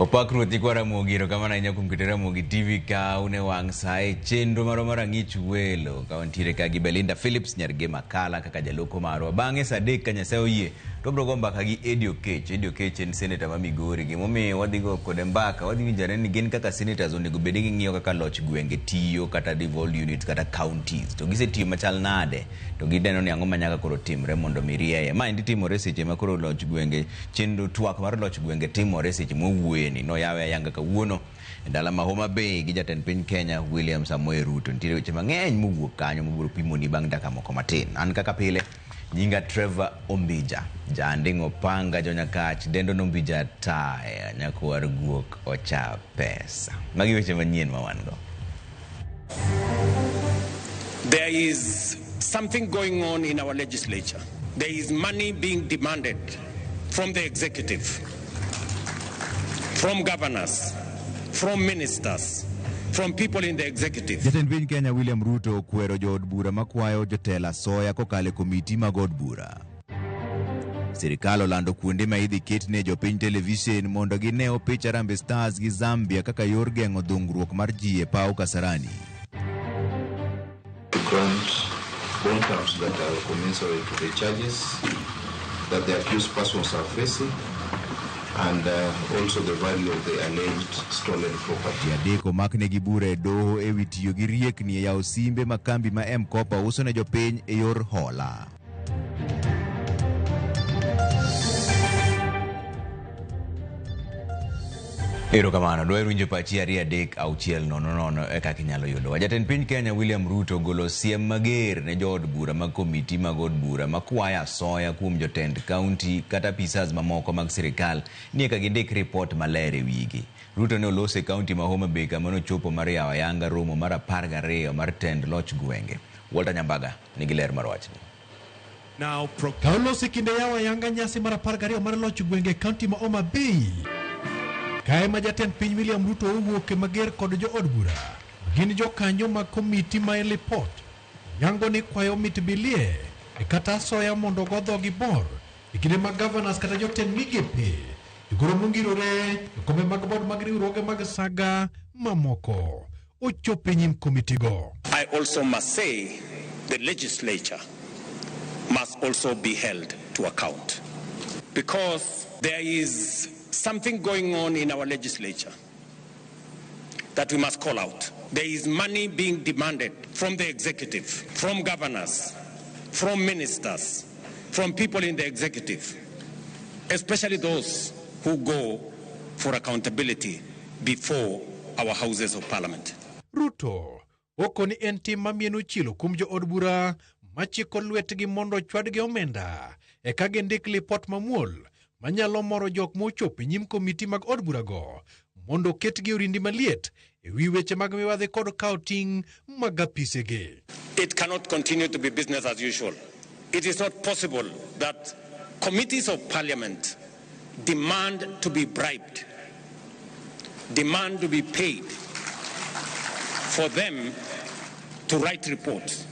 Opakruoth Nyikwara Mogiro kama na inya kumkitera Mogi TV ka une wang sae chenro mara ng'ich welo ka wantiere ka gi Belinda Phillips nyarge makala kaka jaloko marwa bang'e sadek ka Nyasaye oyie to bro go mbaka gi Eddie Oketch en senator ma Migori gimomiyo wadhigo kode mbaka wadhi winjore ni gin kaka senators onego bed gi ng'iyo kaka loch gwenge tiyo kata devolved units kata counties to gisetiyo machal nade to gideno ni ang'o manyaka koro timre mondo mirieye ma indi timore seche ma koro loch gwenge chenro twak mar loch gwenge timore seche mowueni no yawe ayanga kawuono ndala ma Homa Bay gi jatend piny Kenya William Samoei Ruto nitiere weche mang'eny mowuok kanyo mobiro pimoni bang' dakika moko matin. An kaka pile nyinga Trevor Ombija janding opanga jonyakach dendo nombija taya nyakwar guok ocha pesa. Magi weche manyien ma wan go. There is something going on in our legislature. There is money being demanded from the executive, from governors, from ministers, from people in the executive. Jatend piny Kenya William Ruto kwero jood bura makwayo jotela soya kokale komiti mag od bura. Sirikal olando kuonde ma idhi ketne jopiny television mondo gineo picha Harambee Stars gi Zambia kaka yor geng'o dhungruok mar ji e paw Kasarani. To grant bond terms that are commensurate to the charges that the accused persons are facing, and also the value of the alleged stolen property. Adeko makne gi bura e doho e wi tiyo gi riekni e yawo simbe makambi ma M-Kopa uso ne jopiny e yor hola. Ero kamano, dwaro winjo pachi 2-3-6-0-0 eka kinyalo yudo. Jatend piny Kenya William Ruto golo siem mager ne jood bura mag komiti mag od bura makwaya soya kuom jotend kaunti kata apisas mamoko mag sirikal ni eka gindik report maler e wigi. Ruto ne olose kaunti ma Homa Bay kama nochopo mar yawo ayanga romo mar 12 mar tend loch gwenge. Walter Nyambaga nigi ler mar wachni. Now Kaulosi kinde yawo ayanga nyasi mar 12 mar loch gwenge kaunti ma Homa Bay. Kae ma jatend piny William Ruto owuok mager kod jo od bura gin jo kanyo mag komiti ma report nyango ni kwayo mit bilie kata soya mondo godho gi bor kinde mag governors kata jotend migepe igoro mongirore kombe mag bod mag riwruoge mag saga mamoko ochopo nyim komiti go. I also must say the legislature must also be held to account because there is something going on in our legislature that we must call out. There is money being demanded from the executive, from governors, from ministers, from people in the executive, especially those who go for accountability before our houses of parliament. Ruto, oko ni enti mamienu chilo kumjo od bura machiko lwetgi mondo chwadgi omenda eka gindik lipot mamuol manyalo moro jok mochopo nyim komiti mag od bura go mondo ketgi orindi maliet e wi weche mag miwadhi kod kauting mag apisege. It cannot continue to be business as usual. It is not possible that committees of parliament demand to be bribed, demand to be paid for them to write reports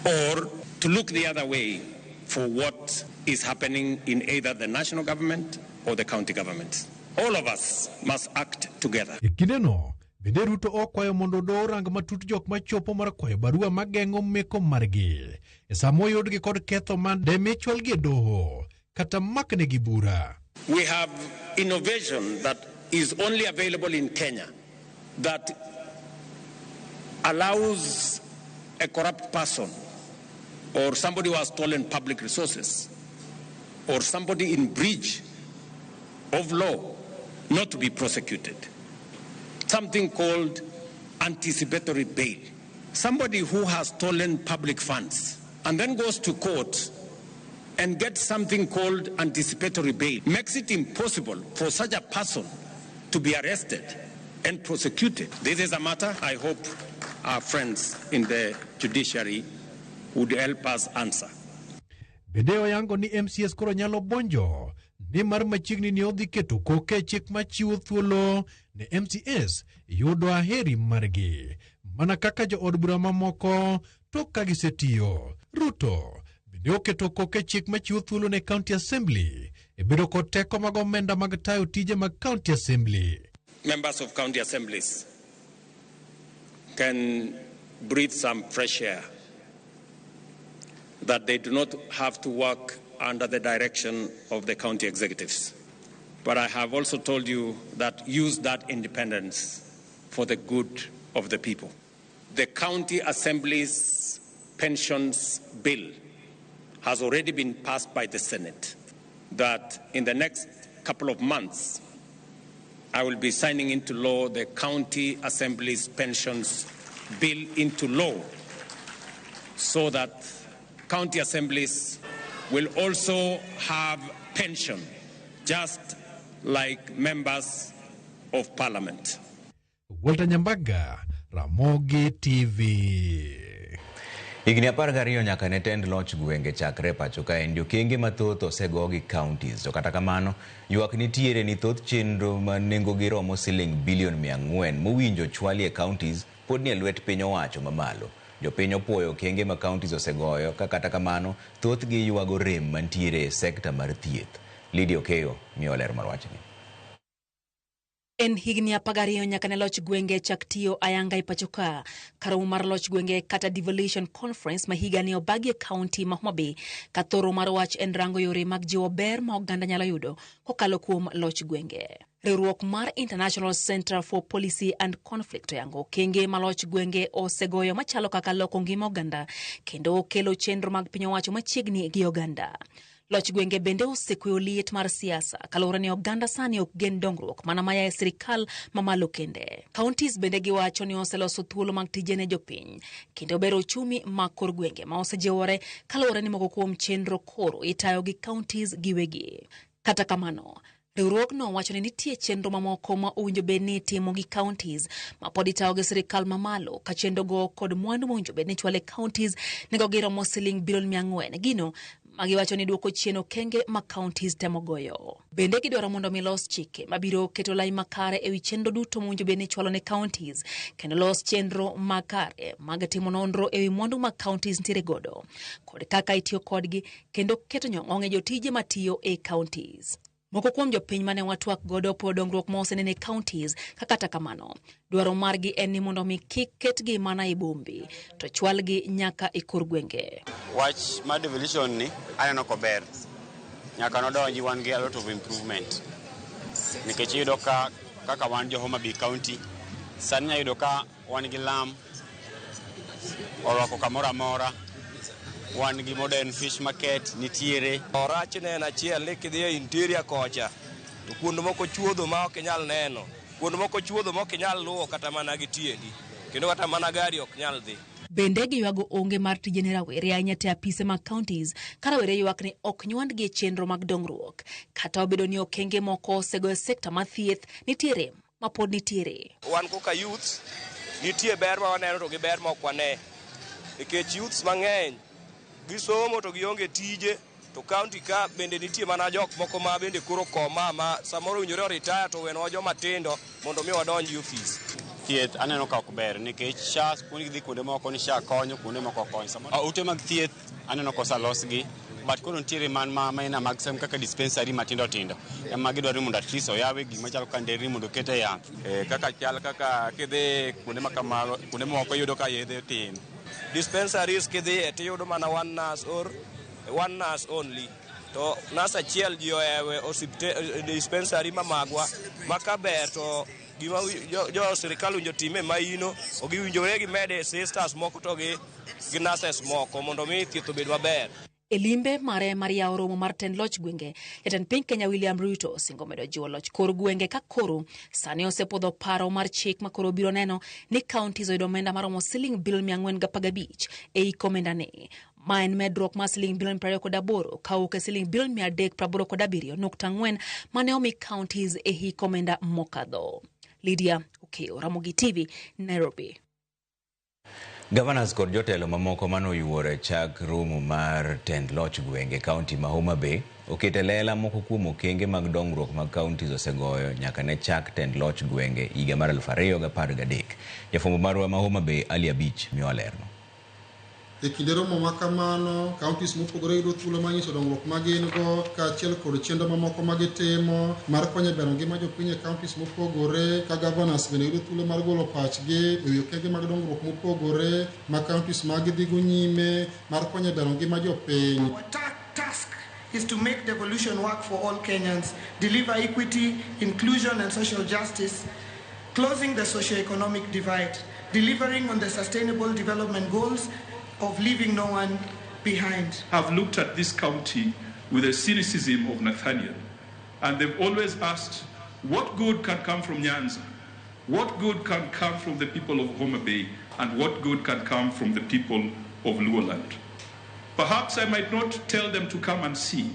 or to look the other way for what is happening in either the national government or the county government. All of us must act together. Ikideno, bende Ruto okwayo mondo do rang matut jok machopo mar kwayo barua mageng'o meko margi. Samo yudgi kod ketho man de michwal gi doho kata makne gi bura. We have innovation that is only available in Kenya that allows a corrupt person or somebody who has stolen public resources or somebody in breach of law not to be prosecuted. Something called anticipatory bail. Somebody who has stolen public funds and then goes to court and gets something called anticipatory bail makes it impossible for such a person to be arrested and prosecuted. This is a matter I hope our friends in the judiciary would help us answer. Bedeo yango ni MCS koro nyalo bonjo ni mar machiegni ni odhi keto koke chik machiwo thuolo ne MCS yudo aheri margi mana kaka jo od bura mamoko to ka gisetiyo. Ruto bende oketo koke chik machiwo thuolo ne County Assembly bedo kod teko mag omenda mag tayo tije mag County Assembly. Members of county assemblies can breathe some fresh air, that they do not have to work under the direction of the county executives. But I have also told you that use that independence for the good of the people. The County Assembly's pensions bill has already been passed by the Senate, that in the next couple of months, I will be signing into law the County Assembly's pensions bill into law, so that county assemblies will also have pension, just like members of parliament. Walter Nyambaga, Ramogi TV. Higni 12 nyaka ne tend loch gwenge chakre pacho ka en jokenge mathoth osego gi counties. To kata kamano, ywak nitiere ni thoth chenro ma nengogi romo siling bilion 400 mowinjo chwali e counties pod ni e lwet piny owacho mamalo. Jopiny opuoyo kenge ma counties osegoyo, ka kata kamano thoth gi ywago rem mantiere e sekta mar thieth. Lydia Okeyo miyo ler mar wachni. En higni 12 nyaka ne loch gwenge chak tiyo ayanga ipachoka. Karamu mar loch gwenge kata devolution conference ma higa ni obagi e county ma Homa Bay. Kathoro mar wach en rango yore mag jiwo ber ma oganda nyalo yudo kokalo kuom loch gwenge. Riwruok mar International Center for Policy and Conflict yango kenge ma loch gwenge osegoyo machalo kaka loko ngima oganda kendo kelo chenro mag piny owacho machiegni gi oganda. Loch gwenge bende osekweyo liet mar siasa kalore ni oganda sani ok gen dongruok mana maya e sirikal mamalo kende. Counties bende giwacho ni oseloso thuolo mag tije ne jopiny kendo bero uchumi mag kor gwenge ma osejewore kalore ni moko kuom chenro koro itayo gi counties giwegi. Kata kamano, riwruogno wacho ni nitie chenro mamoko ma owinjo bed ni timo gi counties ma pod itayo gi sirikal mamalo ka chenrogo kod mwandu mowinjo bed ni chwale counties nego giromo siling bilion 400 gino magiwacho ni duoko chien okenge ma counties temo goyo. Bende gidwaro mondo milos chike mabiro keto lai makare ewi chenro duto mowinjo bed ni chwalo ne counties kendo los chenro makare mag timo nonro ewi mwandu ma counties ntiere godo kod kaka itiyo kodgi kendo keto nyong'ong' e jotije matiyo e counties. Moko kuom jopiny mane watwak godo po dongruok ma osenene counties kata kamano dwaro margi en ni mondo mi kik ketgi mana e bombe to chwalgi nyaka e kor gwenge. Wach mar devolution ni aneno kober nyaka nodonji wan gi a lot of improvement nikech yudo kaka wan jo Homa Bay County sani yudo ka wan gi lam orwako kamoro amora, wan gi modern fish market nitiere. Orach neno achiel ni kidhi e interior kocha to kuonde moko chuodho ma ok inyal neno, kuonde moko chuodho ma ok inyal luwo kata mana gi tiendi kendo kata mana gari ok nyal dhi. Bende giywago onge mar tije ne rawere ahinya te apise mag counties ka rawere ywak ni ok nywandgi e chenro mag dongruok kata obedo ni okenge moko osego e sekta mar thieth nitiere ma pod nitiere. Wan koka youth nitie ber ma waneno to gi ber ma ok wane nikech youths mang'eny gisomo to gionge tije to county ka bende nitie mana jok moko ma bende koro koma ma samoro winjore retire to wenwa joma tindo mondo mi wadonji office. Thieth aneno ka ok ber nikech SHA kuonde dhi kuonde moko ni SHA konyo kuonde moko konyo samoro. Ute mag thieth aneno kosalosgi but koro nitiere man maina mag sem kaka dispensary matindo tindo ema gidwaro mondo at least oyawe gik machalo kanderi mondo kete yath kaka chal kaka kidhi kuonde ma kamano kuonde moko yudo ka yedhe tin. Dispensaries kidhi tiyudo mana one nurse only to nurse achiel ji oewe dispensary mamagwa makaber to gima jo sirikal winjo time maino ogiwinjore gi mede sisters moko to gi nurses moko mondo mi thieth obed maber. Elimbe mare Maria Oromo mar tend loch gwenge, jatend piny Kenya William Ruto singo medo jiwo loch kor gwenge ka koro sani osepodho paro mar chik ma koro biro neno ni counties oyudo omenda maromo siling bilion 415 ei komenda ne. Ma en medruok mar siling bilion 28 kawuok e siling bilion 387.4 mane omi counties e hik omenda mokadho. Lydia Okeyo, Ramogi TV, Nairobi. Governors kod jotelo mamoko manoyuore chak romo mar tend loch gwenge county ma Homa Bay okete lela moko kuom okenge mag dongruok mag counties osegoyo nyaka ne chak tend loch gwenge higa mar 2013. Jafwambo marwa ma Homa Bay Ali Abich miyo lerno. E kinde romo makamano, counties mopogore yudo thuolo manyiso dongruok ma gin go kaachiel kod chenro mamoko ma gitimo mar konyo bero ngima jopiny e counties mopogore, ka governors bende yudo thuolo mar golo pachgi e wi okenge mag dongruok mopogore ma counties mag dhigo nyime mar konyo bero ngima jopiny. Task is to make devolution work for all Kenyans, deliver equity, inclusion and social justice, closing the socio-economic divide, delivering on the sustainable development goals of leaving no one behind. I've looked at this county with the cynicism of Nathaniel, and they've always asked, what good can come from Nyanza? What good can come from the people of Homa Bay? And what good can come from the people of Luoland? Perhaps I might not tell them to come and see,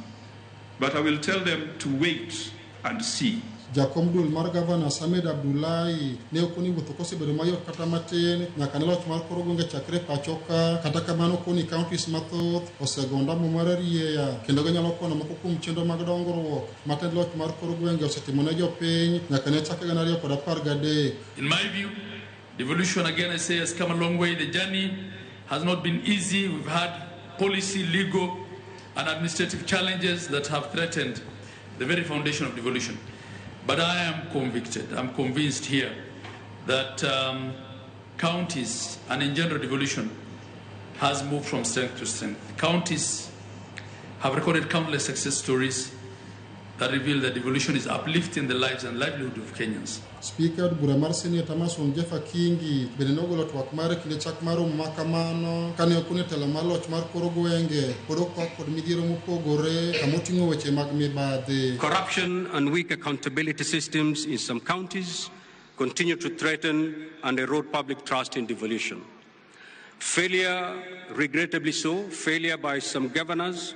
but I will tell them to wait and see. Jakom dul mar Governor Samed Abdullahi ne okoni wuotho kosebedo mayot kata matin nyaka ne loch mar koro gwenge chakre pachoka, kata kamano koni counties mathoth osegonda mo mar rieya kendo ginyalo kono moko kuom chenro mag dongruok matend loch mar koro gwenge osetimo ne jopiny nyaka ne chake gana 2013. In my view, devolution, again I say, has come a long way. The journey has not been easy. We've had policy, legal and administrative challenges that have threatened the very foundation of devolution. But I am convinced here that counties and in general devolution has moved from strength to strength. Counties have recorded countless success stories that reveal that devolution is uplifting the lives and livelihood of Kenyans. Speaker bura mar Senate Amason Jeffa Kingi bende nogolo twak mare kinde chak mar romo makamano kane okone telo mar loch mar koro gwenge pod okwak kod midhiero mopogore kamoting'o weche mag mibadhi. Corruption and weak accountability systems in some counties continue to threaten and erode public trust in devolution. Failure, regrettably so, failure by some governors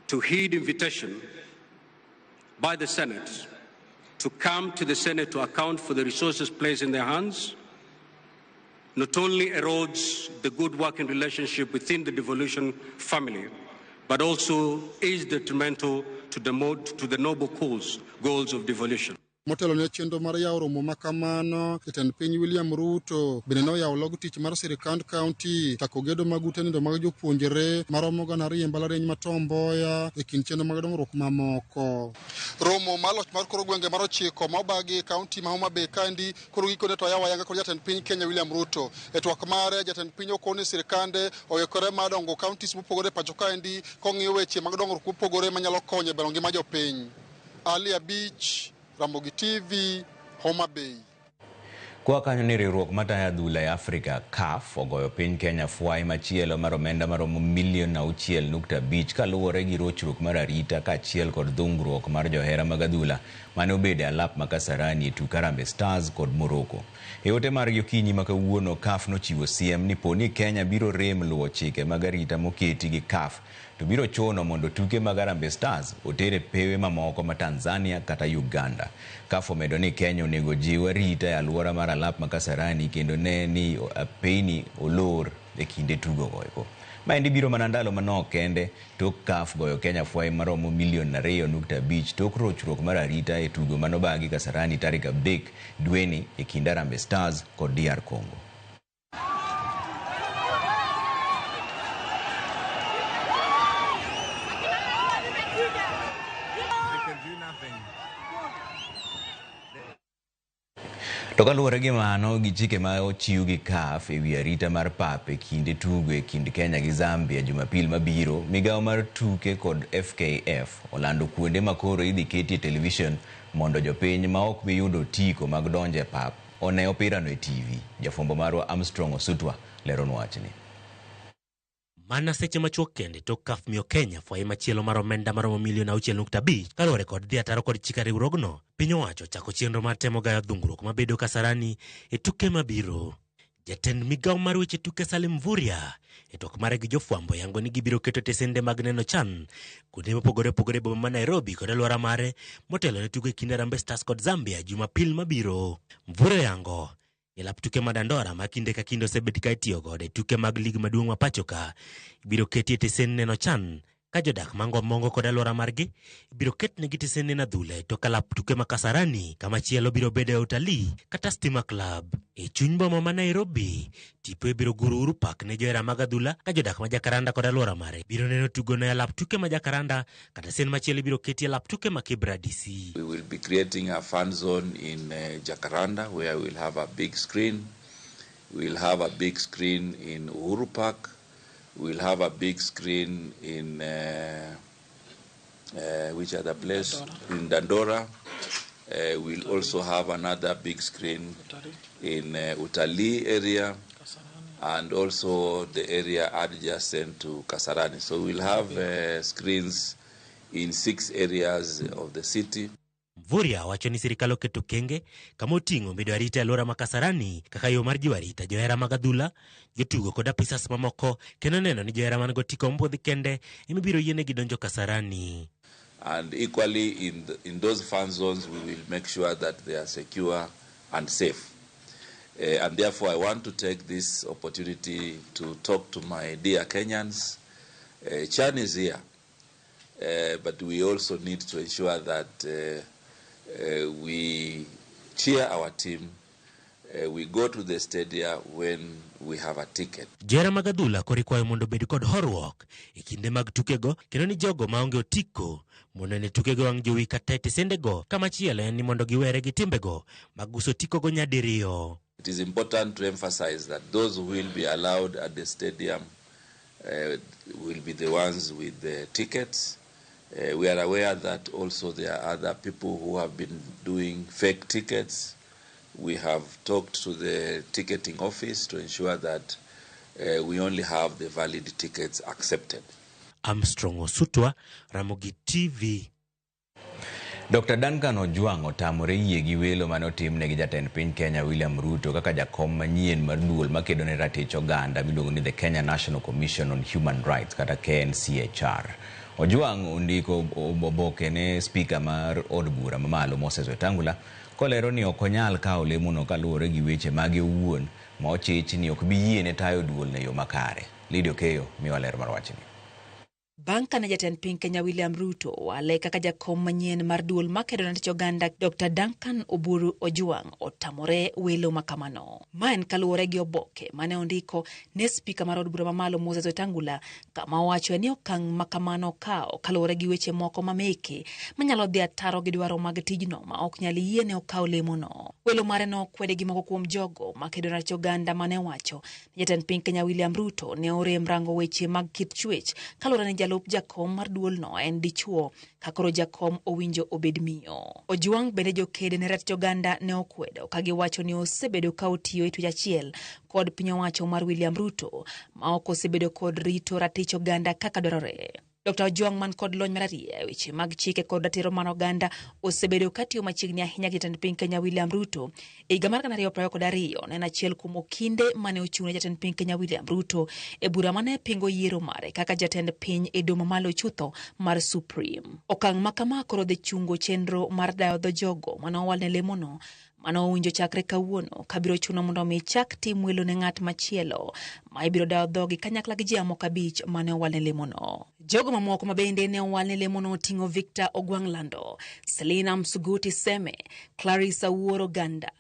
to heed invitation by the Senate to come to the Senate to account for the resources placed in their hands not only erodes the good working relationship within the devolution family, but also is detrimental to the noble goals of devolution. Motelo ne chenro mar yawo romo makamano, jatend piny William Ruto bende noyawo log tich mar sirikand county tako gedo mag ute nindo mag jopuonjre maromo 200 mbalariany ma Tom Mboya e kind chenro mag dongruok mamoko. Romo mar loch mar koro gwenge mar 9 ma obagi county ma Homa Bay kandi koro gikone to yawo ayanga kod jatend piny Kenya William Ruto. E twak mare jatend piny okone sirikande oyekore mar dongo counties mopogore pacho kaendi kong'iyo weche mag dongruok mopogore manyalo konyo bero ngima jopiny. Ali Abich, Ramogi TV, Homa Bay. Kwa kanyo ni riwruok mataya adhula e Afrika CAF ogoyo piny Kenya fwai machielo mar omenda maromo $6.5 kaluwore gi rochruok mar arita kaachiel kod dhungruok mar johera mag adhula mane obede alap ma Kasarani e tuk Harambee Stars kod Morocco. E ote mar yokinyi ma kawuono CAF nochiwo siem ni poni Kenya biro rem luwo chike mag arita moketi gi CAF to biro chono mondo tuke mag Harambee Stars otere pewe mamoko ma Tanzania kata Uganda. CAF omedo ni Kenya onego jiw arita e alwora mar alap ma Kasarani kendo ne ni peini olor e kinde tugo goeko. Maendi biro mana ndalo manok kende tok CAF goyo Kenya fwai maromo $2.5 tok rochruok mar arita e tugo manobagi Kasarani tarik 3 dweni e kind Harambee Stars kod DR Congo. To kaluwore gi mano gi chike ma ochiw gi CAF e wi arita mar pap e kinde tugo e kind Kenya gi Zambia Jumapil mabiro, migawo mar tuke kod FKF olando kuonde makoro idhi keti e television mondo jopiny ma ok bi yudo tiko mag donje pap one opirano e TV. Jafombo marwa Armstrong Osutwa lero wachni. Mana seche machuok kende tok CAF miyo Kenya fwai machielo mar omenda maromo $6.5 kaluwore kod dhi ataro kod chika riwruogno. Piny owacho chako chenro mar temo gayo dhungruok mabedo Kasarani e tuke mabiro. Jatend migawo mar weche tuke Salim Mvurya e twak mare gi jofwambo yango ni gibiro keto tesende mag neno chan kuonde mopogore opogore boma ma Nairobi kod alwora mare motelo ne tuke kind Harambee Stars kod Zambia Jumapil mabiro. Mvurya yango elap tuke madandora ma kinde ka kinde osebet ka itiyo godo e tuke mag lig maduong' ma pachoka ibiro ketie tesend neno chan ka jodak mango mongo kod alwora margi biro ketnegi tisende na dhule to kalap tuke ma Kasarani kama chielo biro bede utalii kata Stima Club. E chuny boma ma Nairobi, tipo biro guru pak ne johera mag adhula ka jodak ma Jakaranda kod alwora mare biro neno tugo na alap tuke ma Jakaranda kata sen machielo biro keti alap tuke ma Kibra DC. We will be creating a fan zone in Jakaranda where we'll have a big screen. We'll have a big screen in Uhuru Park. We'll have a big screen in which other place? In Dandora. We'll also have another big screen in Utalii area and also the area adjacent to Kasarani. So we'll have screens in 6 areas of the city. Mvurya wacho ni sirikal oketo kenge kama oting'o medo arita alwora ma Kasarani kaka yo mar jiwo arita johera mag adhula, jotugo kod apisas mamoko, kendo neno ni johera man go tiko mbudhi kende imibiro yienegi donjo Kasarani. And equally in those fan zones we will make sure that they are secure and safe. And therefore I want to take this opportunity to talk to my dear Kenyans. Chan is here, but we also need to ensure that we cheer our team. We go to the stadium when we have a ticket. Johera mag adhula korikwayo mondo bed kod horruok e kinde mag tukego, kendo ni jogo maonge otiko mondo ne tukego wang' jowi kata tisendego kama chielo en ni mondo giwere gi timbego mag uso tikogo nyadiriyo. It is important to emphasize that those who will be allowed at the stadium will be the ones with the tickets. We are aware that also there are other people who have been doing fake tickets. We have talked to the ticketing office to ensure that we only have the valid tickets accepted. Armstrong Osutwa, Ramogi TV. Dr. Duncan Ojwang otamore yie gi welo mane otimne gi jatend piny Kenya William Ruto kaka jakom manyien mar duol makedo ne ratich oganda miluongo ni the Kenya National Commission on Human Rights kata KNCHR. Ojwang ondiko oboke ne speaker mar od bura mamalo Moses Wetangula kolero ni ok onyal kawo lemono kaluwore gi weche mage owuon ma ochich ni ok bi yiene tayo duol ne yo makare. Lidio Keyo miwa ler mar wachni. Bang' kane jatend piny Kenya William Ruto wale kaka jakom manyien mar duol makedo ne ratich oganda Dr. Duncan Oburu Ojwang otamore welo makamano. Ma en kaluwore gi oboke mane ondiko ne spika mar od bura mamalo Moses Wetangula kama owacho ni okang' makamano kao kaluwore gi weche moko mameke manyalo dhi ataro gi dwaro mag tijno ma ok nyal yiene okaw lemono. Welo mare no kwede gi moko kuom jogo makedo ne ratich oganda mane wacho ni jatend piny Kenya William Ruto ne orem rango weche mag kit chwech kaluwore ni jalup jakom mar duol no en dichuo kakoro jakom owinjo obed miyo. Ojwang bende jokede ne ratich oganda ne okwedo ka giwacho ni osebedo ka otiyo e tich achiel kod piny owacho mar William Ruto ma ok osebedo kod rito ratich oganda kaka dwarore. Dr. Ojwang man kod lony mararie weche mag chike kod ratiro mar oganda osebedo katiyo machiegni ahinya gi jatend piny Kenya William Ruto e higa mar 2022 en achiel kuom okinde mane ochung'ne jatend piny Kenya William Ruto e bura mane pingo yiero mare kaka jatend piny e domo malo chutho mar Supreme. Okang' makama koro dhi chungo chenro mar dayo dho jogo mane owalne lemono mane owinjo chakre kawuono kabiro chuno mondo mi chak tim welo ne ng'at machielo ma ibiro dayo dhogi kanyakla gi ji amoko 5 mane owalne lemono. Jogo mamoko mabende ne owalne lemono oting'o Victor Ogwanglando, Selina Msuguti Seme, Clarissa Wuoro Ganda,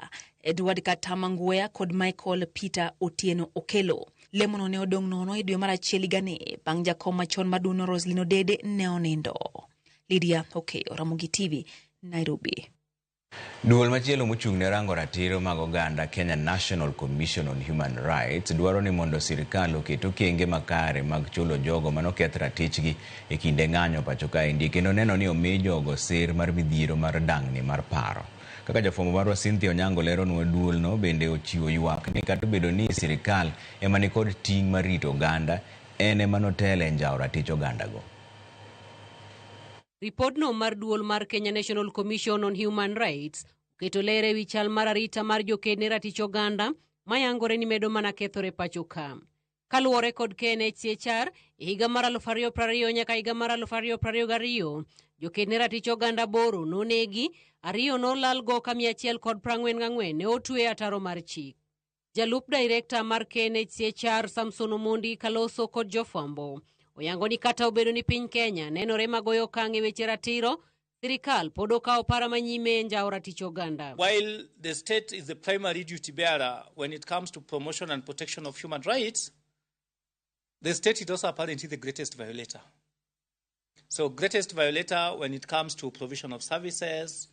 Edward Katama Ngwea kod Michael Peter Otieno Okelo. Lemono ne odong' nono e dwe mar achiel higani bang' jakom machon maduno Roslyn Odede ne onindo. Lydia Okeyo, Ramogi TV, Nairobi. Duol machielo mochung' ne rango ratiro mag oganda Kenya National Commission on Human Rights dwaro ni mondo sirikal oketo kenge makare mag chulo jogo manoketh ratichgi e kinde ng'anyo pacho kaendi kendo neno ni omi jogo sir mar midhiero mar dang'ni mar paro. Kaka jafwambo marwa Cynthia Onyango lero nwa duol no bende ochiwo ywak ni kata bedo ni sirikal ema ni kod ting' mar rito oganda en ema notele njao ratich oganda go. Ripodno mar duol mar Kenya National Commission on Human Rights keto lere wi chal mar arita mar joked ne ratich oganda mayangore ni medo mana kethore pacho ka. Kaluwore kod KNCHR higa mar 2020 nyaka higa mar 2022 joked ne ratich oganda boro nonegi, 2 nolal go ka 144 ne otwe ataro mar chik. Jalup director mar KNCHR Samson Omondi Kaloso kod jofwambo oyango ni kata obedo ni piny Kenya nenore magoyo okang' e weche ratiro, sirikal pod okawo paro manyime njao ratich oganda. While the state is the primary duty bearer when it comes to promotion and protection of human rights, the state is also apparently the greatest violator. So greatest violator when it comes to provision of services,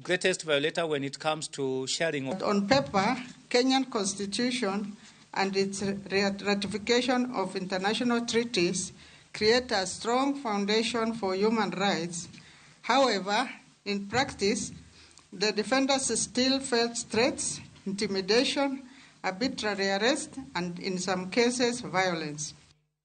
greatest violator when it comes to sharing of... On paper, Kenyan Constitution and its ratification of international treaties create a strong foundation for human rights. However, in practice, the defenders still face threats, intimidation, arbitrary arrest, and in some cases, violence.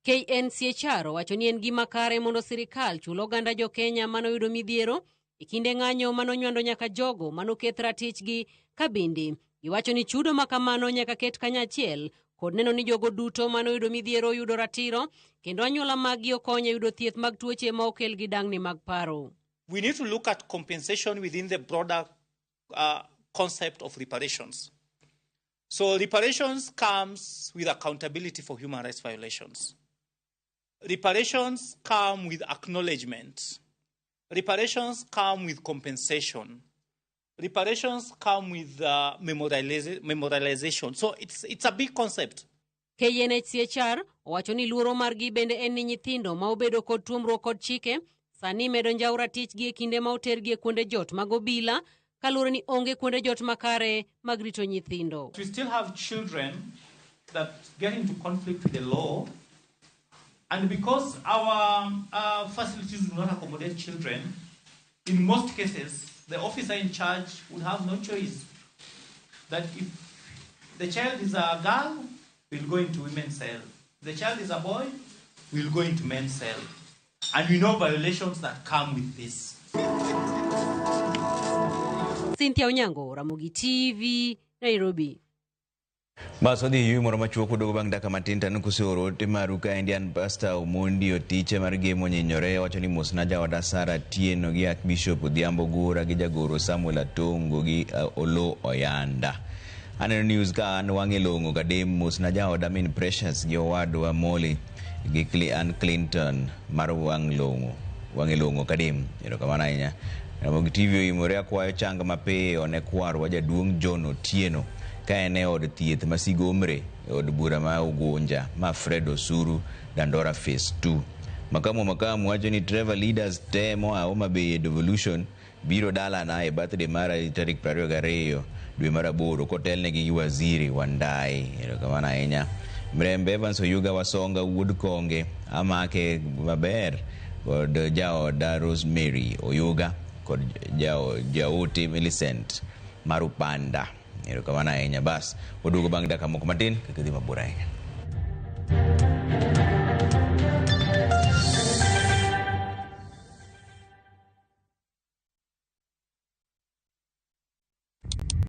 KNCHR wacho ni en gima kare mondo sirikal chulo oganda jo Kenya manoyudo midhiero e kinde ng'anyo manonywando nyaka jogo manoketh ratichgi, ka bende giwacho ni chudo makamano nyaka ket kanyachiel kod neno ni jogo duto manoyudo midhiero yudo ratiro kendo anyuola maggi okony e yudo thieth mag tuoche ma okel gi dang'ni mag paro. We need to look at compensation within the broader concept of reparations. So reparations comes with accountability for human rights violations. Reparations come with acknowledgement. Reparations come with compensation. Reparations come with memorialization. So it's a big concept. KNCHR owacho ni luoro margi bende en ni nyithindo ma obedo kod tuomruok kod chike sani medo njao ratichgi e kinde ma otergi e kuonde jot mag obila kaluwore ni onge kuonde jot makare mag rito nyithindo. We still have children that get into conflict with the law, and because our facilities do not accommodate children, in most cases, the officer in charge would have no choice. That if the child is a girl, we'll go into women's cell. If the child is a boy, we'll go into men's cell. And we know violations that come with this. Cynthia Onyango, Ramogi TV, Nairobi. Basodi yu moro machuo kudogo bang' daka matin tanu kusoro timaru ka Indian Pastor Omondi otiche mar gemo nyinyore wacho ni mosna jaoda Sara Tieno gi Archbishop Odhiambo Gura gi jagoro Samuel Atongo gi Olo Oyanda. Aneno news ka an wang'e longo kadem mosna jaoda min Precious gi owadwa Molly gi Ann Clinton mar wang'e longo kadem. Erokamano ahinya. Ramogi TV oimore akwayo chang mapiyo ne kwarwa jaduong' John Otieno ka ene od thieth masigomre od bura ma Ugunja ma Fred Osuru Dandora Phase 2. Makamu wacho ni travel leaders te moa Homa Bay Devolution biro dala na e birthday mara tarik 22 dwe mar 8 kotelnegi gi waziri Wandai. Erokamano ahinya. Mrembe Evans Oyuga Wasonga wuod Konge amake maber kod jaoda Rosemary Oyuga kod jaote Millicent Marupanda. Erokamano ahinya. Bas oduogo bang' daka moko matin kaka dhi mabor ahinya.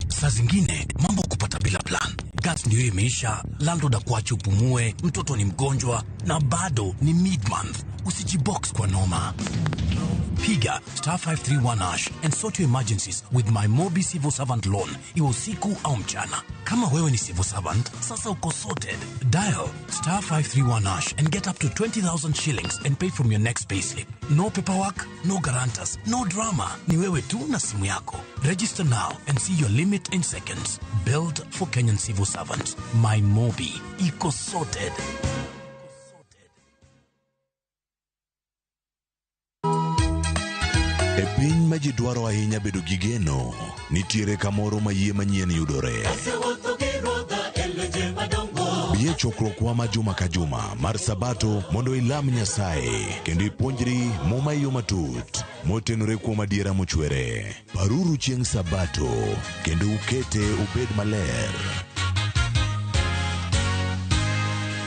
Saa zingine mambo kupata bila plan. Gas ndio imeisha, landlord akuache upumue, mtoto ni mgonjwa na bado ni mid-month. Usijibox kwa noma. Piga *531# and sort your emergencies with my Mobi Civil Servant Loan. Iwe usiku au mchana. Kama wewe ni civil servant, sasa uko sorted. Dial *531# and get up to 20,000 shillings and pay from your next payslip. No paperwork, no guarantors, no drama. Ni wewe tu na simu yako. Register now and see your limit in seconds. Build for Kenyan civil servants. My Mobi. Iko sorted. E piny ma ji dwaro ahinya bedo gi geno, nitiere kamoro ma yie manyien yudore. Bie chokruokwa ma juma ka juma mar Sabato mondo ilam Nyasaye kendo ipuonjri muma yo matut motenore kuom adiera mochwere. Paruru chieng' Sabato kendo ukete ubed maler.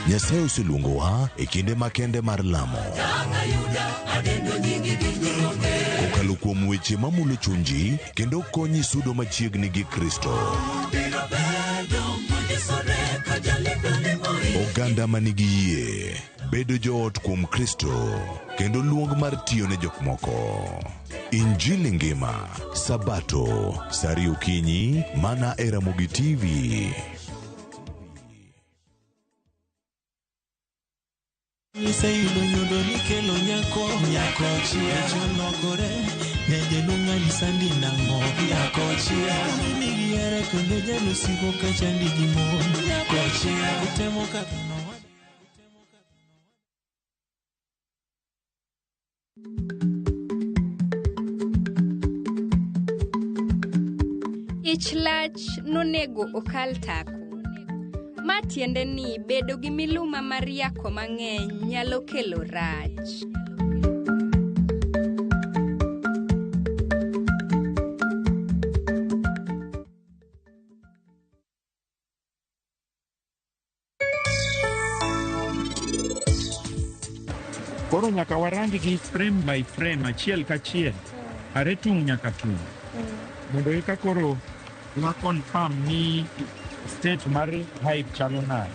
Nyasaye oseluongowa e kinde makende mar lamo. Kokalo kuom weche mamulo chunji kendo konyi sudo machiegni gi Kristo. Oganda manigi yie bedo joot kuom Kristo kendo luong mar tiyo ne jok moko. Injili ngima Sabato sari okinyi mana e Ramogi TV. Ich lach nonego okal tako. Ma tiende ni bedo gi miluma mar yako mang'eny nyalo kelo rach. Koro nyaka warangi gi frame by frame, achiel kachiel, are tung nyaka tung. Mondo eka koro wa confirm ni state mar hype chalo nade.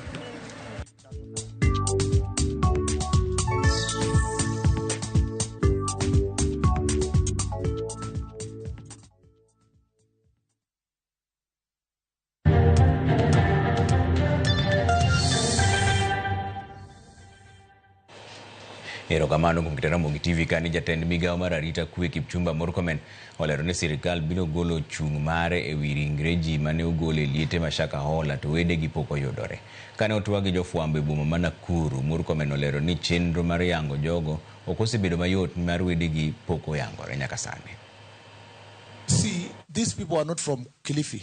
Erokamano kuom kitara Mogi TV kani jatend migao mar arita kwe Kipchumba Murkomen olero ni sirikal biro golo chung' mare e wi ringre ji mane ogol e liete ma Shakahola to wedegi pok oyudore. Kane otwag gi jofwambo e boma ma Nakuru, Murkomen olero ni chenro mar yango jogo ok osebedo mayot mar wedegi pok oyangore nyaka sani. See, these people are not from Kilifi.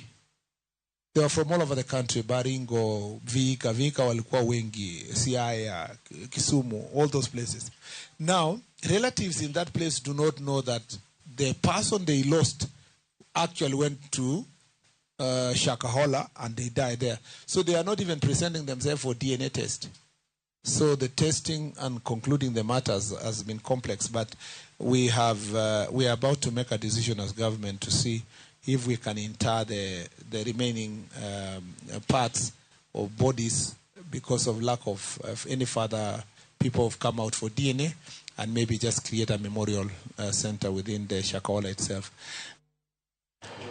They are from all over the country, Baringo, Vika walikuwa wengi, Siaya, Kisumu, all those places. Now, relatives in that place do not know that the person they lost actually went to Shakahola and they died there. So they are not even presenting themselves for DNA test. So the testing and concluding the matters has been complex, but we are about to make a decision as government to see if we can inter the remaining parts or bodies because of lack of any further people have come out for DNA, and maybe just create a memorial center within the Shakahola itself.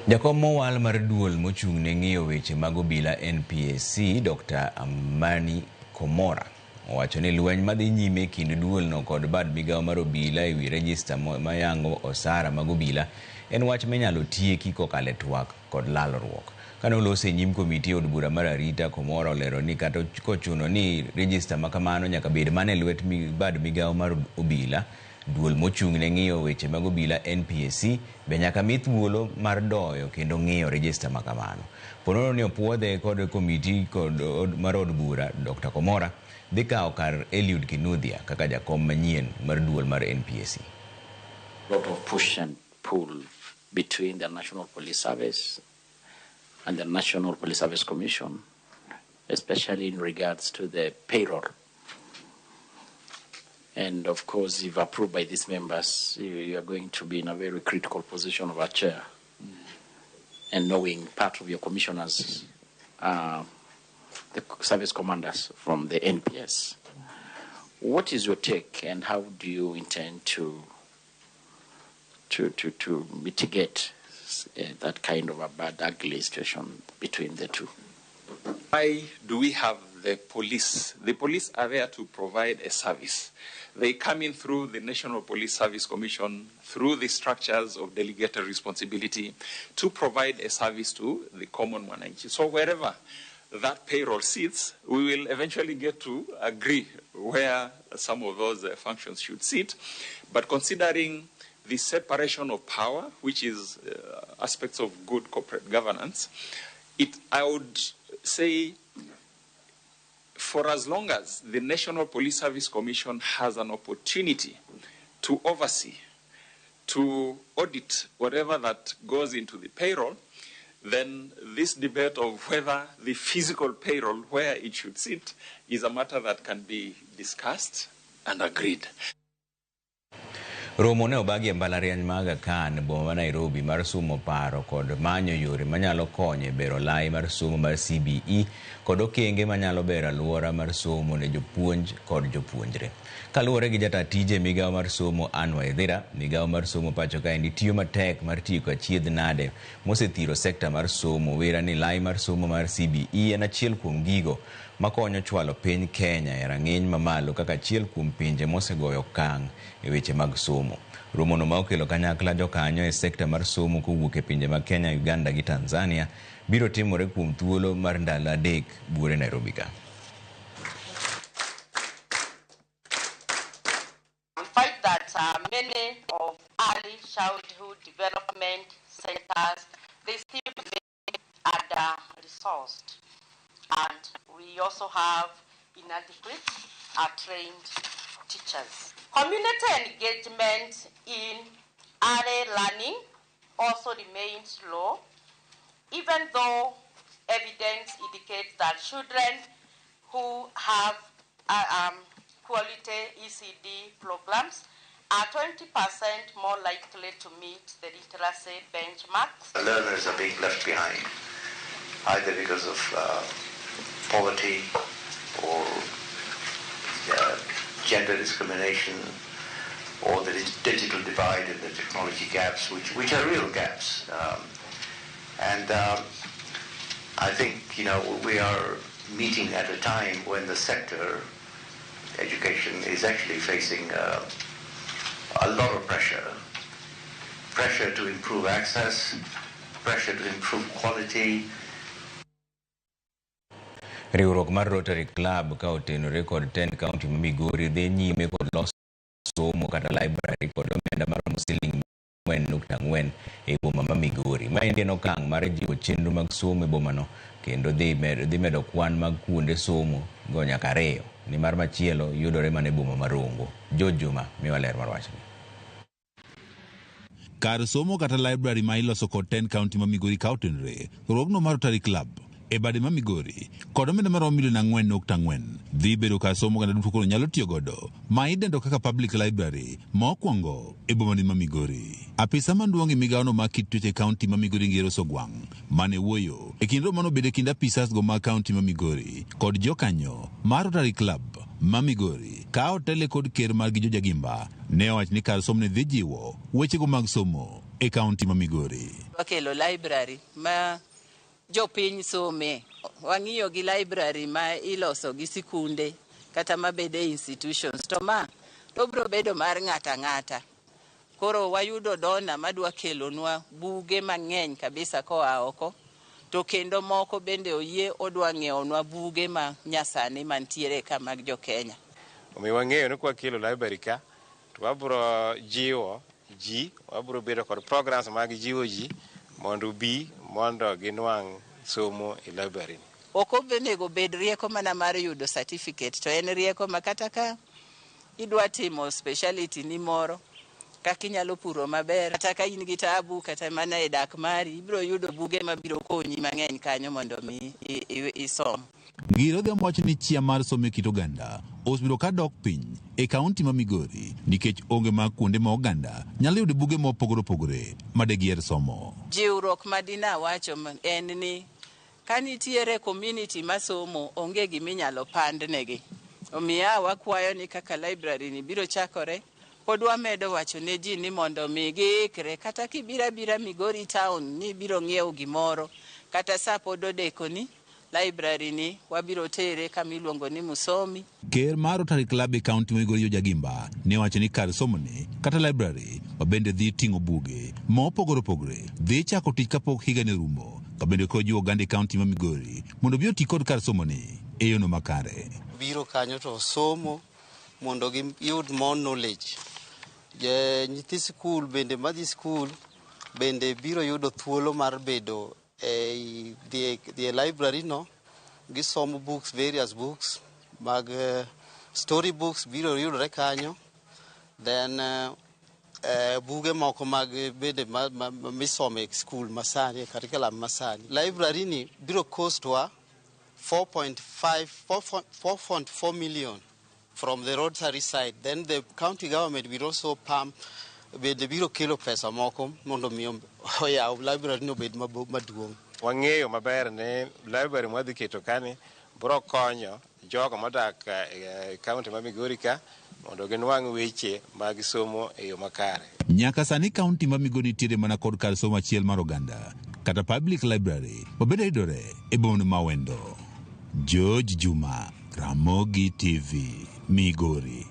Jakom mowal mar duol mochung' ne ng'iyo weche mag obila NPSC Dr. Amani Komora owacho ni lweny madhi nyime kind duolno kod bad migao mar obila e wi rejista mayango osara mag obila en wach menyalo tieki kokalo twak kod lalruok. Kane olose nyim komiti od bura mar arita, Komora olero ni kata kochuno ni rejista makamano nyaka bed mane lwet bad migao mar obila, duol mochung' ne ng'iyo weche mag obila NPSC be nyaka mi thuolo mar doyo kendo ng'iyo rejista makamano. Ponono ni opuodhe kod komiti kod mar od bura, Dr. Komora dhi kawo kar Eliud Kinuthia kaka jakom manyien mar duol mar NPSC. Lot of push and pull between the National Police Service and the National Police Service Commission, especially in regards to the payroll. And of course, if approved by these members, you are going to be in a very critical position of a chair. And knowing part of your commissioners, the service commanders from the NPS. What is your take, and how do you intend to mitigate that kind of a bad, ugly situation between the two? Why do we have the police? The police are there to provide a service. They come in through the National Police Service Commission, through the structures of delegated responsibility, to provide a service to the common mwananchi. So wherever that payroll sits, we will eventually get to agree where some of those functions should sit. But considering the separation of power, which is aspects of good corporate governance, I would say, for as long as the National Police Service Commission has an opportunity to oversee, to audit whatever that goes into the payroll, then this debate of whether the physical payroll, where it should sit, is a matter that can be discussed and agreed. Romo ne obagi e mbalariany mag Akan boma ma Nairobi mar somo paro kod manyo yore manyalo konyo bero lai mar somo mar CBE kod okenge manyalo bero alwora mar somo ne jopuonj kod jopuonjre. Kaluwore gi jata tije migao mar somo Ann Waithira, migao mar somo pacho kaendi tiyo matek mar tieko achiedh nade mosethiro sekta mar somo. Wera ni lai mar somo mar CBE en achiel kuom gigo makonyo chwalo piny Kenya e rang'iny mamalo kaka achiel kuom pinje mosegoyo okang' e weche mag somo. Romono ma okelo kanyakla jokanyo e sekta mar somo kowuok e pinje mag Kenya, Uganda gi Tanzania biro timore kuom thuolo mar ndalo 3 buore Nairobi ka. Despite that many of early childhood development centers, they still remain under-resourced. And we also have inadequate trained teachers. Community engagement in early learning also remains low, even though evidence indicates that children who have quality ECD programs are 20% more likely to meet the literacy benchmarks. Learners are being left behind, either because of poverty or gender discrimination or the digital divide and the technology gaps, which are real gaps. I think, we are meeting at a time when the sector, education, is actually facing a lot of pressure to improve access, pressure to improve quality. Riwruok mar Rotary Club ka otenore kod 10 kaunti ma Migori dhi nyime kod loso somo kata library kod omenda maromo siling 4.4 e boma ma Migori. Ma en okang' mar jiwo chenro mag somo e bomano kendo dhi medo kwan mag kuonde somo go nyaka 2 ni mar machielo yudore mane boma ma Rongo. Jojuma miwa ler mar wachni. Kar somo kata library ma iloso kod 10 kaunti ma Migori ka otenore, riwruogno mar Rotary Club e bade ma Migori kod omenda maromo $4.4 dhi bedo kar somo kata duto koro nyalo tiyo godo ma idendo kaka public library mokwongo e bomani ma Migori. Apisa maduong' e migawono mar kit tuoche kaunti ma Migori Ngero Sogwang' mane wuoyo e kinde mano bedo e kind apisas go ma kaunti ma Migori kod jokanyo mar Rotary Club ma Migori ka otele kod ker mar gi Jojagimba ne owach ni kar somo ne dhi jiwo weche go mag somo e kaunti ma Migori. Wakelo library ma jopiny some, wang'iyo gi library ma iloso gi sikunde kata mabede institutions, to ma biro bedo mar ng'ata ng'ata. Koro wayudo dona madwa kelonwa buge mang'eny kabisa koa oko, to kendo moko bende oyie odwa ng'iewnwa buge ma nyasani mantiere ka mag jo Kenya. Omiyo wang'eyo ni kwa kelo library ka, to wabro jiwo ji, wabro bedo kod programs mag jiwo ji mondo ginwang' somo e library. Ok onego bed rieko mana mar yudo certificate, to en rieko ma kata ka idwa timo speciality ni moro, kaka inyalo puro maber, kata ka in gi tabu kata mana e dak mari, ibiro yudo buge mabiro konyi mang'eny kanyo mondo mi isom. Ngiro dhi moch ni chia mar somo e kit oganda osebiro ka dok piny e kaunti ma Migori nikech onge mag kuonde ma oganda nyalo yudo buge mopogore opogore ma degier somo. Jiwruok madina wacho en ni ka nitiere community masomo onge giminyalo pandnegi. Omiyo wakwayo ni kaka library ni biro chakore, pod wamedo wacho ne ji ni mondo mi giikre, kata kibira Migori town ni biro ng'iewo gimoro, kata sa pod odeko ni library ni wabiro tere kamiluongo ni Musomi. Ker mar Rotary Club e kaunti ma Migori Jojagimba ne wacho ni kar somo ni kata library mabende dhi ting'o buge mopogore opogore dhi chako tich kapok higa ne rumo, ka bende kojiwo oganda e kaunti ma Migori mondo biro ti kod kar somo ni e yono makare. Biro kanyo to somo mondo giyud more knowledge. Nyithi skul bende madhi skul bende biro yudo thuolo mar bedo the library no, gisomo books, various books mag story books biro yudore kanyo, then buge moko mag bende misomo e skul masani, curriculum masani. Library ni biro cost wa 4.4 million from the Rotary side. Then the county government will also pump the biro kelo pesa moko mondo mi oyaw library no bed maduong'. Wang'eyo maber ne library mwadhi keto kani biro konyo jogo modak e kaunti ma Migori ka mondo ginwang' weche mag somo e yo makare. Nyaka sani kaunti ma Migori nitiere mana kod kar somo achiel mar oganda kata public library mabende yudore e boma ma Wendo. George Juma, Ramogi TV, Migori.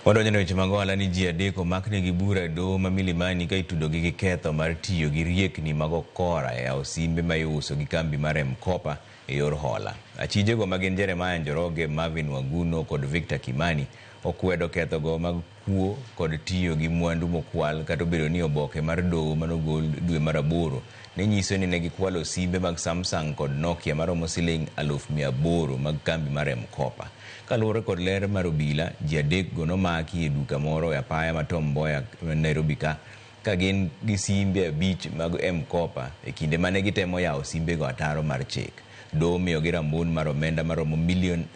Wadonjone weche mag ohala ni ji adek omaknegi bura e doho ma Milimani ka itudogi gi ketho mar tiyo gi riekni mag okora e yawo simbe ma iuso gi kambi mar M-Kopa e yor hola. Achijego ma gin Jeremiah Njoroge, Marvin Waguno kod Victor Kimani okwedo kethogo mag kuo kod tiyo gi mwandu mokwal, kata obedo ni oboke mar doho manogol dwe mar 8 ne nyiso ni ne gikwalo simbe mag Samsung kod Nokia maromo siling 800,000 mag kambi mar M-Kopa. Kaluwore kod ler mar obila, ji adek go nomaki e duka moro e apaya ma Tom Mboya Nairobi ka gin gi simbe 5 mag M-Kopa e kinde mane gitemo yawo simbe go ataro mar chik. Doho miyo gi rambun mar omenda maromo $1 million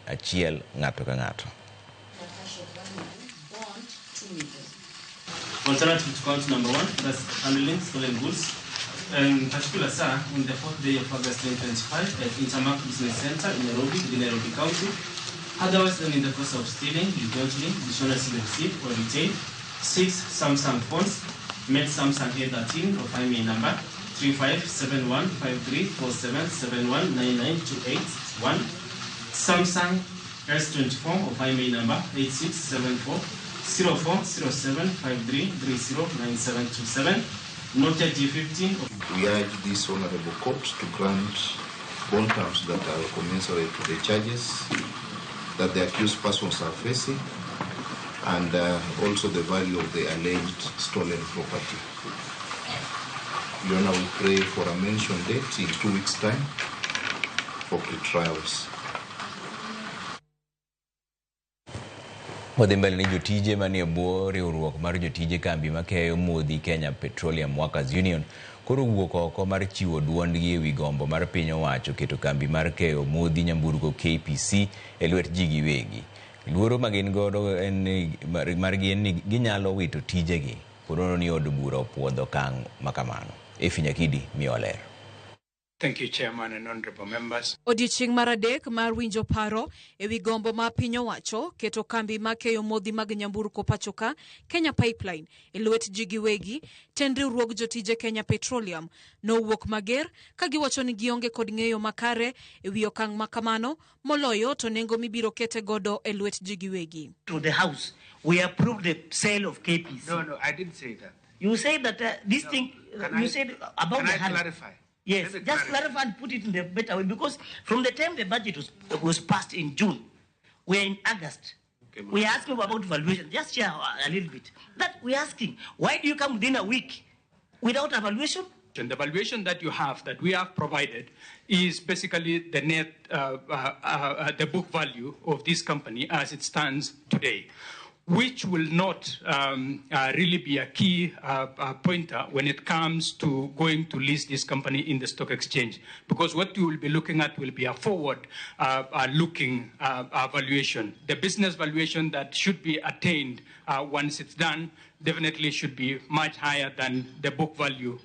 ng'ato ka ng'ato. Alternative to count number 1, that's handling stolen goods. In particular, sir, on the 4th day of August 2025 at Intermark Business Center in Nairobi, the Nairobi County, otherwise than in the course of stealing, deliberately, dishonestly received or retained 6 Samsung phones, made Samsung A13 of IMEI number 35715347719928, 1 Samsung S24 of IMEI number 8674 040753309727, Nokia G15. We urge this honorable court to grant bond terms that are commensurate to the charges that the accused persons are facing, and also the value of the alleged stolen property. Your Honor, we pray for a mentioned date in 2 weeks' time for pre-trials. Wadhi mbele ni jotije manie bwo riwruok mar jotije kambi makeyo modhi Kenya Petroleum Workers Union koro wuok oko mar chiwo duondgi e wi gombo mar piny owacho keto kambi mar keyo modhi nyamburko KPC e lwet ji giwegi. Luoro magin godo en margi en ni ginyalo wito tijegi koro ni od bura opuodho kang' makamano. Nyakidi mioler. Thank you, Chairman and honorable members. Odiochieng' mar adek mar winjo paro ewi gombo ma piny owacho keto kambi ma keyo modhi mag nyamburko pachoka Kenya Pipeline e lwet ji giwegi, tend riwruog jotije Kenya Petroleum nowuok mager ka giwacho ni gionge kod ng'eyo makare ewi okang' makamano moloyo to nengo mibiro kete godo e lwet ji giwegi. To the House, we approved the sale of KPC. No, I didn't say that. You said that this thing, said about the Can I clarify? Yes, just clarify and put it in the better way, because from the time the budget was passed in June, we're in August. Okay, we're asking about valuation. Just share a little bit. That we're asking, why do you come within a week without evaluation? The valuation that you have, that we have provided, is basically the net, the book value of this company as it stands today, which will not really be a key pointer when it comes to going to list this company in the stock exchange. Because what you will be looking at will be a forward-looking valuation. The business valuation that should be attained once it's done definitely should be much higher than the book value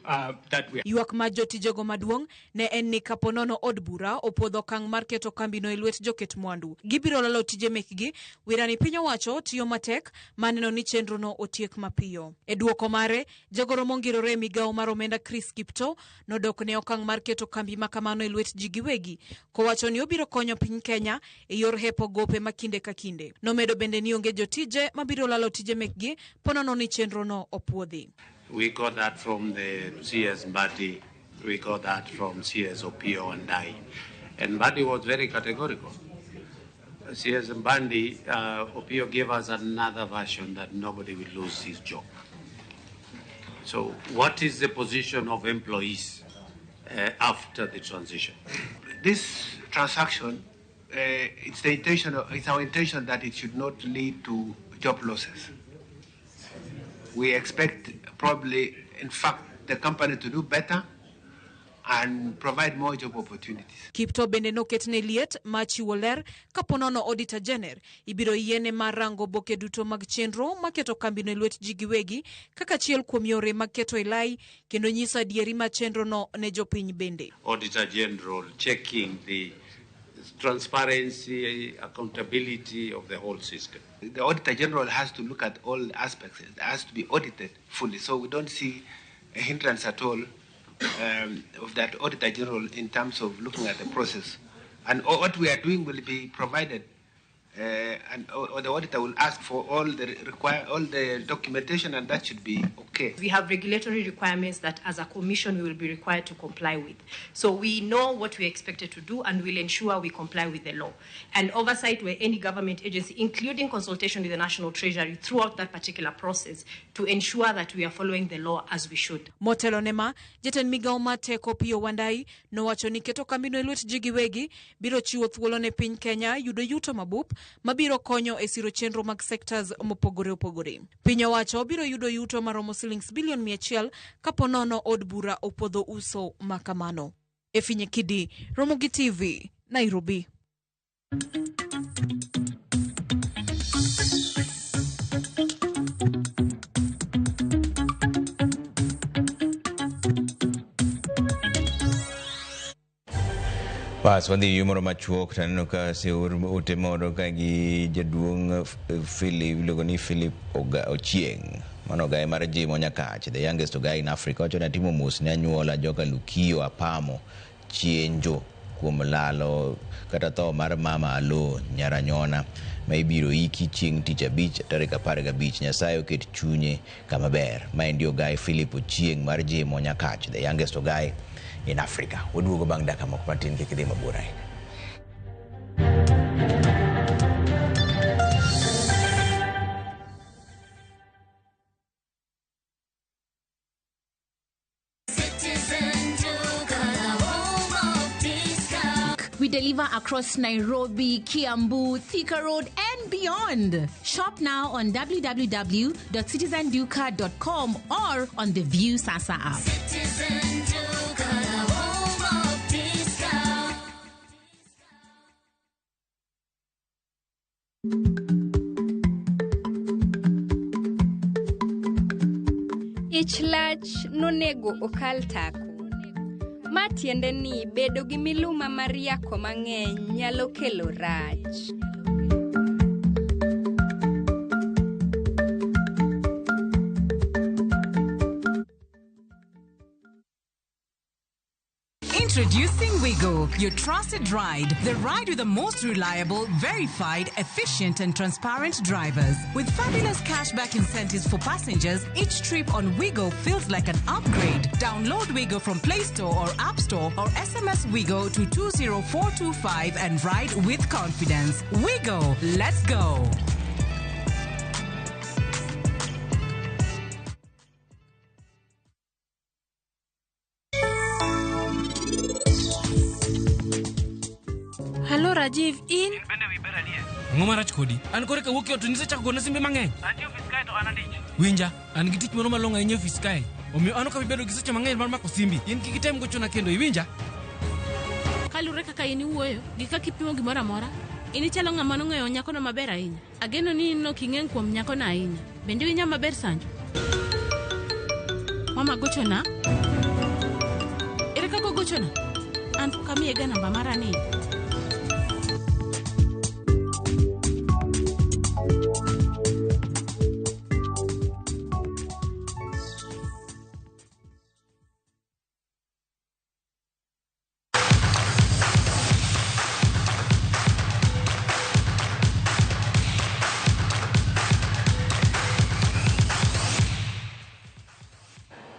that we have. Yuak ma jotijego maduong' ne en ni kaponono od bura opodho kang' mar keto kambino e lwet joket mwandu. Gibiro lalo tije mekgi, wirani piny owacho tiyo matek maneno ni chenrono otiek mapiyo. E duoko mare, jagoro mongirore migawo mar omenda Chris Kipto nodok ne okang' mar keto kambi makamano e lwet ji giwegi, kowacho ni obiro konyo piny Kenya e yor hepo gope makinde ka kinde. Nomedo bende ni onge jotije mabiro lalo tije mekgi ponono ni chenrono opuodhi. We got that from the CS Mbadi, we got that from CS Opio and I. And Mbadi was very categorical. CS Mbadi, Opio gave us another version that nobody will lose his job. So what is the position of employees after the transition? This transaction, it's our intention that it should not lead to job losses. We expect probably, in fact, the company to do better and provide more job opportunities. Kipto bende noketne liet ma chiwo ler kaponono Auditor General ibiro yiene marango boke duto mag chenro maketo kambino e lwet ji giwegi kaka achiel kuom yore maketo elai kendo nyiso adieri ma chenrono ne jopiny bende. Auditor General checking the transparency, accountability of the whole system. The Auditor General has to look at all aspects. It has to be audited fully. So we don't see a hindrance at all of that Auditor General in terms of looking at the process. And what we are doing will be provided, or the auditor will ask for all the documentation, and that should be okay. We have regulatory requirements that as a commission we will be required to comply with. So we know what we're expected to do and we'll ensure we comply with the law. And oversight where any government agency, including consultation with the National Treasury throughout that particular process to ensure that we are following the law as we should. Motelo nema, jeten migao mateko Pio Wandai, no wacho ni keto kambino e lwet ji giwegi, biro chiwo thuolo ne piny Kenya yudo yuto mabup, mabiro konyo e siro chenro mag sectors mopogore opogore. Piny owacho biro yudo yuto maromo shillings bilion 100 kapo nono od bura opodho uso makamano. Efinye Kidi, Ramogi TV, Nairobi. Pas wandi yumoro machuok taneno ka seur ote moro ka gi jaduong' Philip Ochieng. Mano guy mar Jimo Nyakach, the youngest guy in Africa. Wacho na timo mos ne anyuola joka Lukio Apamo Chienjo kuom lalo kata tho mar mama Alo Nyaranyona ma ibiro iki chieng' tich abich tarik 15. Nyasaye oket chunye kama ber. Ma ndio guy Philip Ochieng mar Jimo Nyakach, the youngest guy in Africa. Waduogo bang' dakika moko matin kik idhi mabor ahinya. We deliver across Nairobi, Kiambu, Thika Road, and beyond. Shop now on www.citizenduca.com or on the View Sasa app. Citizen Duca, home of discount. Ich lach nonego okal tako. Matiende ni bedo gi miluma mar yako mang'eny nyalo kelo rach. Introducing Wigo, your trusted ride. The ride with the most reliable, verified, efficient, and transparent drivers. With fabulous cashback incentives for passengers, each trip on Wigo feels like an upgrade. Download Wigo from Play Store or App Store or SMS Wigo to 20425 and ride with confidence. Wigo, let's go. Hello Rajiv, in? Ngoma rach kodi. An kore ka wuki otu nise chako gona simbe mang'eny. Anti office kae to anadich. Winja, an gi tich moro malong'o ahinya office kae. Omiyo an ok abibedo gi seche mang'eny mar mako simbi. In kik item gochona kendo, iwinja? Kalure kaka in iwuoyo, gi kaka ipimo gimoro amora. In ichalo ng'ama nong'eyo nyakono maber ahinya. Ageno ni in ok ing'eng kuom nyakono ahinya. Bende winja maber Sanjo? Mama gochona? Ere kaka gochona? An pok amiyega namba mara ni.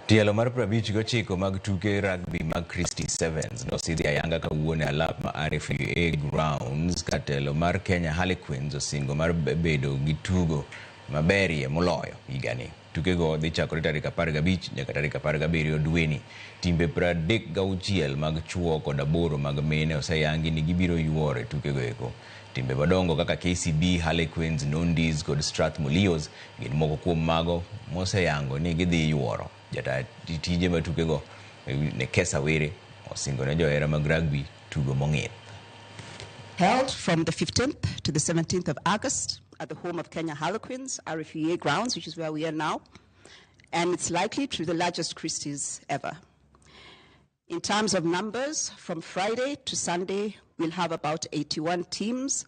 Tielo mar 59 mag tuke rugby mag Christie Sevens nosidhi ayanga kawuone alap ma RFA Grounds ka telo mar Kenya Harlequins osingo mar bedo gi tugo maberie moloyo higani. Tukego dhi chakore tarik 15 nyaka tarik 17 dweni. Timbe 36 mag chuo kod 8 mag mine oseyangi ni gibiro yuore tukego eko. Timbe madongo kaka KCB, Harlequins, Nondis kod Strathmore Leos gin moko kuom mago moseyango ni gidhi yuoro. Jata tije matukego ne Kesa Were osingo ne johera mag rugby tugo mong'ith. Held from the 15th to the 17th of August at the home of Kenya Harlequins, RFA Grounds, which is where we are now, and it's likely to be the largest Christie's ever. In terms of numbers, from Friday to Sunday, we'll have about 81 teams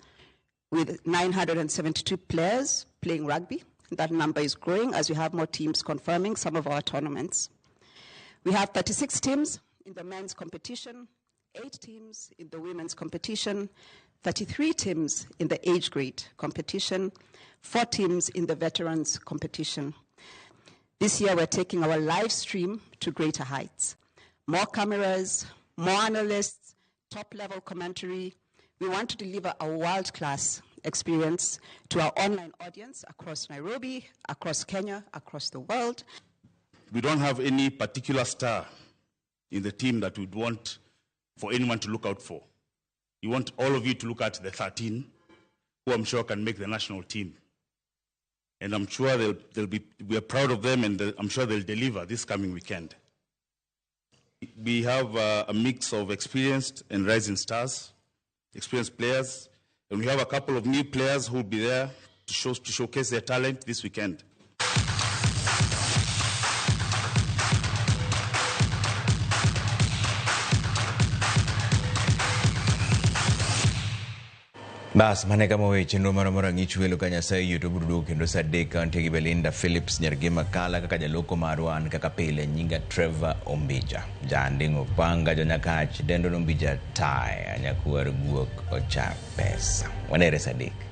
with 972 players playing rugby. That number is growing as we have more teams confirming some of our tournaments. We have 36 teams in the men's competition, 8 teams in the women's competition, 33 teams in the age grade competition, 4 teams in the veterans competition. This year, we're taking our live stream to greater heights. More cameras, more analysts, top-level commentary. We want to deliver a world-class experience to our online audience across Nairobi, across Kenya, across the world. We don't have any particular star in the team that we'd want for anyone to look out for. We want all of you to look at the 13 who I'm sure can make the national team. And I'm sure we are proud of them, and I'm sure they'll deliver this coming weekend. We have a mix of experienced and rising stars, experienced players, and we have a couple of new players who will be there to showcase their talent this weekend. Bas mane kama weche no mara ng'ich welo ka Nyasaye yuto burudo kendo Sadek County gi Belinda Phillips nyarge makala kaka jaloko marwan kaka pile nyinga Trevor Ombija jandingo panga jonyakach dendo Ombija tai anyakuar guok ocha pesa wanere Sadek.